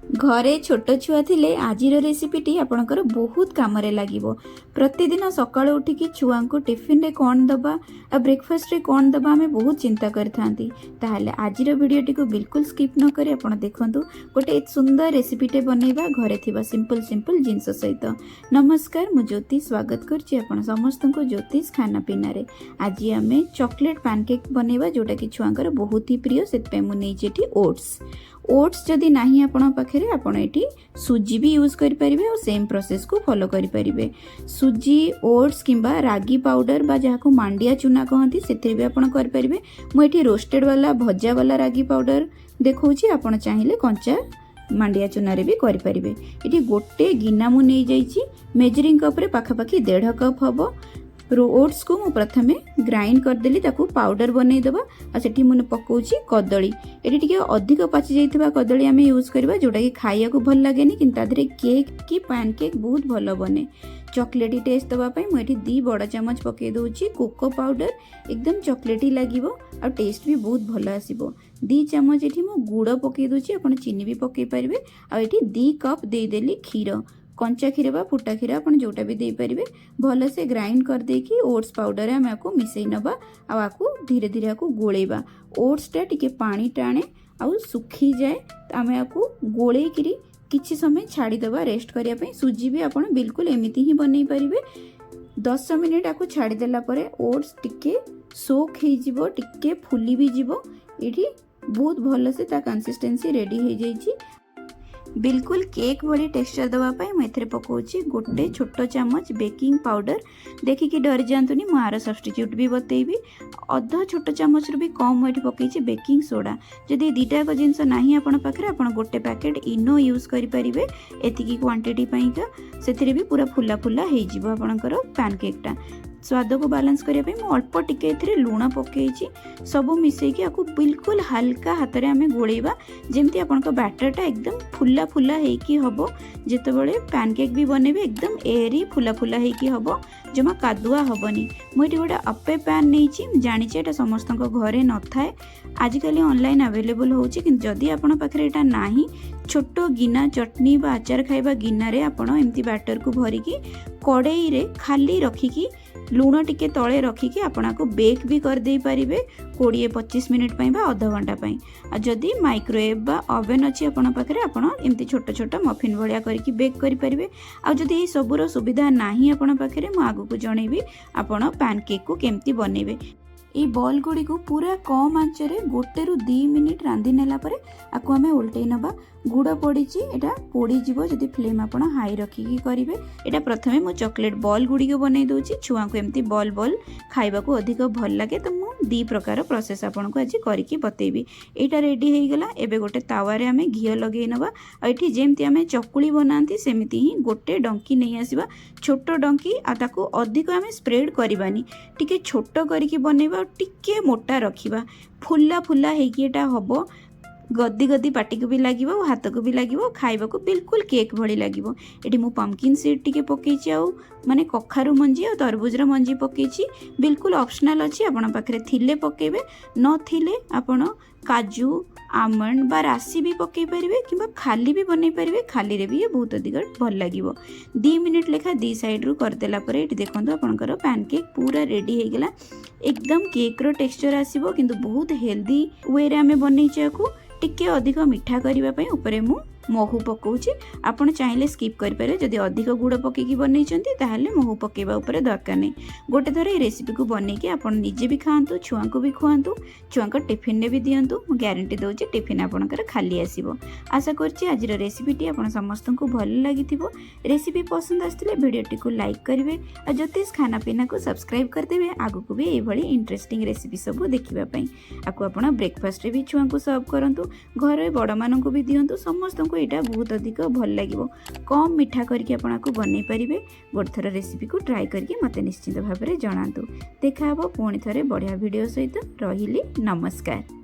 घरे छोट छुआ थिले आजिर रेसिपीटी आपणकर बहुत कामरे लागिवो। प्रतिदिन सकाळु उठिकी छुआ को टिफिन रे कौन दबा आ ब्रेकफास्ट रे कौन दबा हमें बहुत चिंता करथांती। ताहले आजिर वीडियोटी को बिल्कुल स्किप न करी आपण देखंतु गोटे सुंदर रेसिपीटे बनैबा घरे थिबा सिंपल सिंपल जिंस सहित। नमस्कार, मु ज्योति स्वागत करछि आपण समस्त को ज्योतिष खाना पीना रे। आज आमे चॉकलेट पैनकेक बनैबा जोटा कि छुआंकर बहुत ही प्रिय। सेतपे मु नै जेठी ओट्स जदि नाही आपण पाखरे आपण एठी सुजी भी यूज करि परिबे और सेम प्रोसेस को फॉलो करि परिबे। सुजी, ओट्स किंबा रागी पाउडर बा जहा को मांडिया चूना कहंती सेथे भी आपण करि परिबे। मु एठी रोस्टेड वाला भजा वाला रागी पाउडर देखौछि, आपण चाहिले कंचा मांडिया चूना रे भी करि परिबे। एठी गोटे गिना मु नै जाइछि, मेजरिंग कप रे पाखापाखी 1.5 कप हबो। ओट्स को मु प्रथमे ग्राइंड करदेली, ताकू पाउडर बनै देबा। आ सेठी मु पकाउछि कदली। एटी टिके अधिक पाचि जाइथिबा कदली आमे यूज करबा, जोटा कि खाइया को भल लागेनी, किंतु तादरे केक की पैनकेक बहुत भल बने। चॉकलेटी टेस्ट दबा पई मु एठी 2 बड़ चम्मच पके दोछि कोको पाउडर। एकदम चॉकलेटी लागिवो आ टेस्ट भी बहुत भल आसीबो। 2 चम्मच एठी मु गुड़ पके दोछि, आपण चीनी भी पके परिबे। आ एठी 2 कप दे देली खीर, कंचा क्षीर बा फुटा क्षीर आपण जोटा भी दे परिबे। भल से ग्राइंड कर देकी ओट्स पाउडर रे हमें आको मिसई नबा आ आको धीरे धीरे आको गोळेबा। ओट्स टा टिके पानी टाणे आ सुखी जाए त हमें आको गोळे किरी किछि समय छाड़ी दबा रेस्ट करिया पई। सुजी भी आपण बिल्कुल एमिति ही बनै परिबे। 10 मिनिट आको छाड़ी देला परे ओट्स टिके सोक हे जिवो, टिके फुली भी जिवो। एठी बहुत भल से ता कंसिस्टेंसी रेडी हे जाईची। बिल्कुल केक भली टेक्सचर दवापाई मैं एथरे पकाउछि गोटे छोट चम्मच बेकिंग पाउडर। देखिकी डरी जातुनी, मु आर सब्स्टिट्यूट भी बतेइबी। अधा छोट चम्मच भी कम एठी पकाइछि बेकिंग सोडा। जदि दुईटाक जिनस नाही आपण पाखरे आपण गोटे पैकेट इनो यूज करि परिबे। एतिकी क्वांटिटी पईका सेथिरे भी पूरा फुला फुला हे जिवो आपणकर पैनकेकटा। स्वाद को बैलेंस करिया पे मु अल्प टिके एथिरे लूण पकेइछि। सब मिसेकी आकु बिल्कुल हल्का हाथ रे हमें गोळेबा, जेमति आपन को बैटरटा एकदम फुला फुला हेकी हबो। जेतेबेले पैनकेक भी बनेबे एकदम एरी फुला फुला हेकी हबो, जमा कादुआ हबनी। मु एठी गोटे अप्पे पैन नेइछि, जानिछि एटा समस्तन को घरे न थाए। आजिकली ऑनलाइन अवेलेबल होउछि, किंतु जदि आपन पाखरे एटा नाही, छोटो गिना चटनी बा अचार खाइबा गिना रे आपन एमति बैटर को भरिकी कड़ाई रे खाली रखिकी लूण टिके तले रखिकी आपन को बेक भी कर दे परिबे 20-25 मिनिट पई बा आधा घंटा पई। आ जदि माइक्रोवेव बा ओवन अछि आपन पाखरे आपन एमति छोट छोट मफिन भलिया करके बेक करि परिबे। आ जदि ए सबुरो सुविधा नाही आपन पाखरे, मु आगु को जणेबी आपन पैनकेक को केमति बनेबे। ये बॉल गुड़ी को पूरा कम आंच रे 1-2 मिनिट रांधि नेला परे आको हमें उल्टे नबा। गुड़ पड़ी एटा पोड़ी जीवो जदि फ्लेम आपण हाई रखिकी करिवे। एटा प्रथमे मु चॉकलेट बॉल गुड़ी को बनै दोछि। छुआ को एमती बॉल बॉल खाइबा को अधिक भल लागे, तो मु 2 प्रकार प्रोसेस आपण को आज करिकी बतेबी। एटा रेडी हे गला। एबे गोटे तावा रे हमें घियो लगे नबा। एठी जेमती हमें चकुली बनांती सेमिति ही गोटे डंकी नै आसीबा, छोटो डंकी। आ ताको अधिक हमें स्प्रेड करबानी, टिके छोटो करिकी बनेबा, टिके मोटा रखिबा। फुल्ला फुल्ला हेकी एटा हबो। गद्दी गद्दी पाटी को भी लागिवो, हाथ को भी लागिवो, खाइबा को बिल्कुल केक भली लागिवो। एठी मु पंपकिन सीड टिके पकेछि, आउ माने कखारु मंजी आ तरबुजर मंजी पकेछि। बिल्कुल ऑप्शनल अछि, आपण पाखरे थिले पकेबे, न थिले आपण काजू, आमंड बा राशि भी पके परिबे, किंबा खाली भी बनै परिबे। खाली रे भी ये बहुत अधिक भल लागिवो। 2 मिनिट लेखा 2 साइड रु कर देला परे एठी देखंतु आपनकर पैनकेक पूरा रेडी हे गेला। एकदम केक रो टेक्सचर आसीबो, किंतु बहुत हेल्दी वे रे हमें बनैछि। आकु टिके अधिक मिठा करिबा पई ऊपरे मु महू पकाउछि। आपण चाहिले स्किप करि पारे। जदि अधिक गुड़ पकेकी बनैछंती ताहले महू पकेबा ऊपरे दरकार नै। गोटे थरे ए रेसिपी को बनेकी आपण निजे भी खांतु, छुआ को भी खुआंतु, छुआ को टिफिन ने भी दियंतु। मु गारंटी दोछि टिफिन आपनकर खाली आसीबो। आशा करछि आजिर रेसिपीटी आपण समस्त को भल लागिथिबो। रेसिपी पसंद आस्तिले वीडियोटी को लाइक करिवे आ ज्योतिष खाना पीना को सब्सक्राइब कर देबे। आगु को भी ए भली इंटरेस्टिंग रेसिपी सब देखिबा पई। आकु आपण ब्रेकफास्ट रे भी छुआ को सर्व करंतु, घरे बड़ मानन को भी दियंतु। समस्त को एटा बहुत अधिक भल लागिवो। कम मिठा करके आपण को बनै परिबे। गोटे थर रेसिपी को ट्राई करके मते निश्चित भाबरे जणांतु। देखा हबो पुणी थरे बढ़िया वीडियो सहित। रहिली, नमस्कार।